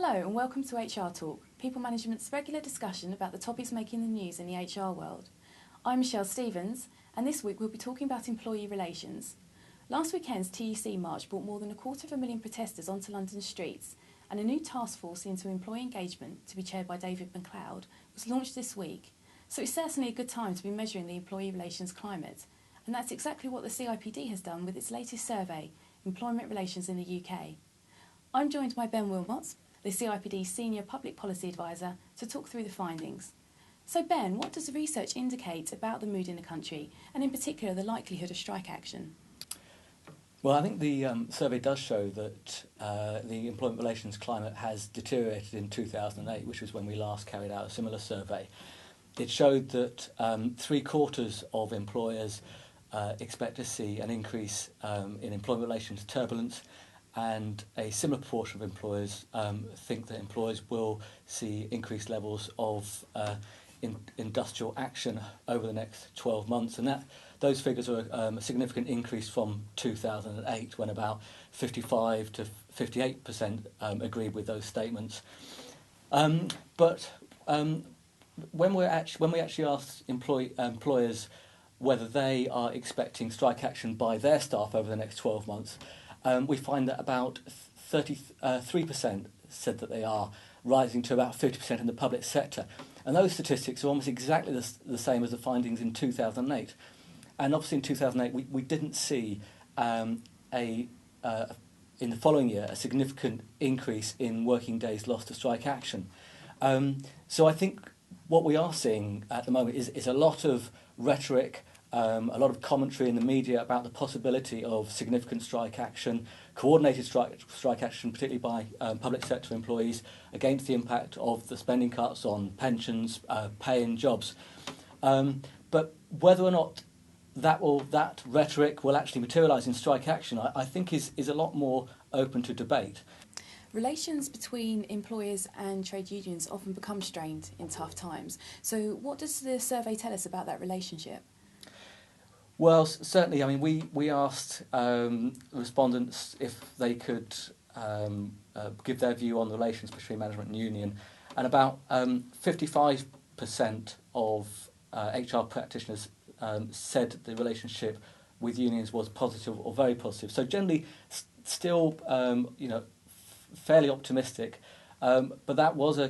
Hello and welcome to HR Talk, People Management's regular discussion about the topics making the news in the HR world. I'm Michelle Stevens, and this week we'll be talking about employee relations. Last weekend's TUC march brought more than 250,000 protesters onto London's streets, and a new task force into employee engagement, to be chaired by David McLeod, was launched this week. So it's certainly a good time to be measuring the employee relations climate, and that's exactly what the CIPD has done with its latest survey, Employment Relations in the UK. I'm joined by Ben Willmott, the CIPD Senior Public Policy Advisor, to talk through the findings. So Ben, what does the research indicate about the mood in the country, and in particular the likelihood of strike action? Well, I think the survey does show that the employment relations climate has deteriorated in 2008, which was when we last carried out a similar survey. It showed that 3/4 of employers expect to see an increase in employment relations turbulence, and a similar proportion of employers think that employers will see increased levels of industrial action over the next 12 months. And those figures are a significant increase from 2008, when about 55 to 58% agreed with those statements. But when we actually asked employers whether they are expecting strike action by their staff over the next 12 months, we find that about 33% said that they are, rising to about 50% in the public sector. And those statistics are almost exactly the same as the findings in 2008. And obviously in 2008 we didn't see in the following year a significant increase in working days lost to strike action. So I think what we are seeing at the moment is a lot of rhetoric, a lot of commentary in the media about the possibility of significant strike action, coordinated strike action, particularly by public sector employees, against the impact of the spending cuts on pensions, pay and jobs. But whether or not that rhetoric will actually materialise in strike action, I think is a lot more open to debate. Relations between employers and trade unions often become strained in tough times. So what does the survey tell us about that relationship? Well, certainly. I mean, we asked respondents if they could give their view on the relations between management and union, and about 55% of HR practitioners said the relationship with unions was positive or very positive. So generally, still, fairly optimistic. But that was a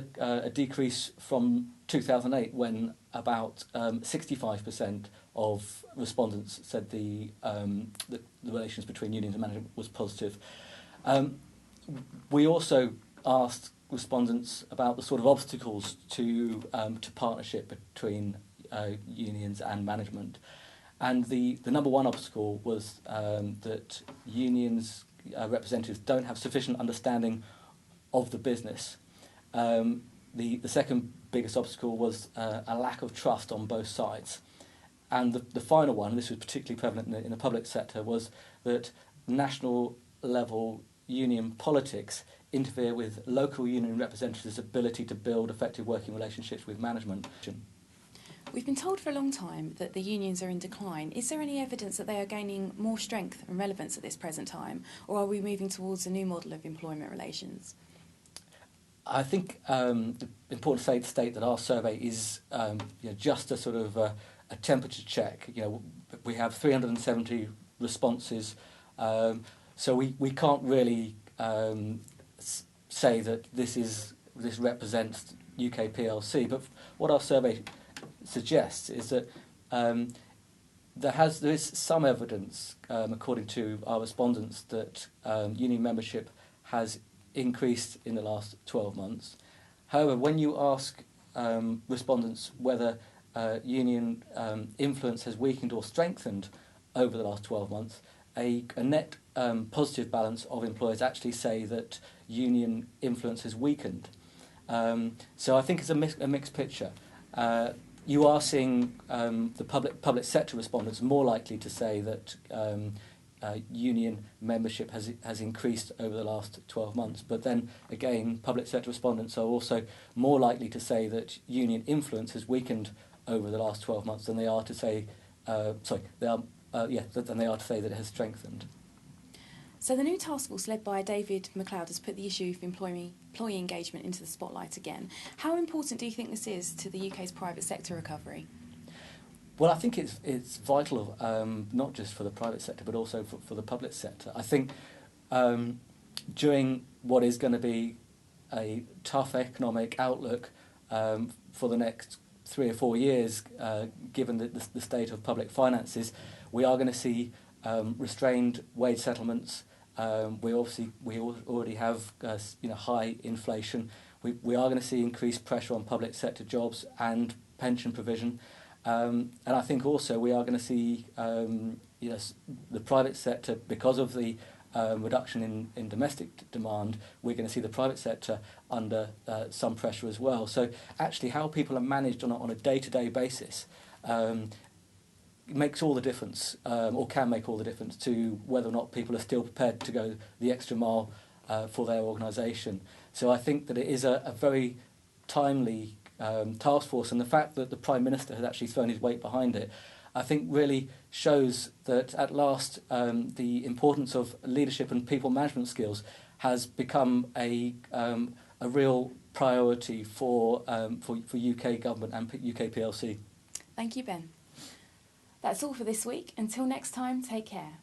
decrease from 2008, when about 65% of respondents said the relations between unions and management was positive. We also asked respondents about the sort of obstacles to partnership between unions and management, and the number one obstacle was that unions representatives don't have sufficient understanding of the business. The second biggest obstacle was a lack of trust on both sides. And the final one, and this was particularly prevalent in the public sector, was that national level union politics interfere with local union representatives' ability to build effective working relationships with management. We've been told for a long time that the unions are in decline. Is there any evidence that they are gaining more strength and relevance at this present time, or are we moving towards a new model of employment relations? I think it's important to state that our survey is just a sort of a temperature check. We have 370 responses, so we can't really say that this represents UK PLC. But what our survey suggests is that there is some evidence, according to our respondents, that union membership has increased in the last 12 months. However, when you ask respondents whether union influence has weakened or strengthened over the last 12 months, a net positive balance of employers actually say that union influence has weakened. So I think it's a mixed picture. You are seeing the public sector respondents more likely to say that union membership has increased over the last 12 months. But then again, public sector respondents are also more likely to say that union influence has weakened over the last 12 months than they are to say than they are to say that it has strengthened. So the new task force led by David McLeod has put the issue of employee engagement into the spotlight again. How important do you think this is to the UK's private sector recovery? Well, I think it's vital, not just for the private sector, but also for the public sector. I think during what is going to be a tough economic outlook for the next 3 or 4 years, given the state of public finances, we are going to see restrained wage settlements. We already have high inflation. We are going to see increased pressure on public sector jobs and pension provision. And I think also we are going to see the private sector, because of the reduction in domestic demand, we're going to see the private sector under some pressure as well. So actually how people are managed on a day-to-day basis makes all the difference, or can make all the difference to whether or not people are still prepared to go the extra mile for their organisation. So I think that it is a very timely task force, and the fact that the Prime Minister has actually thrown his weight behind it, I think really shows that at last the importance of leadership and people management skills has become a real priority for UK government and UK PLC. Thank you, Ben. That's all for this week. Until next time, take care.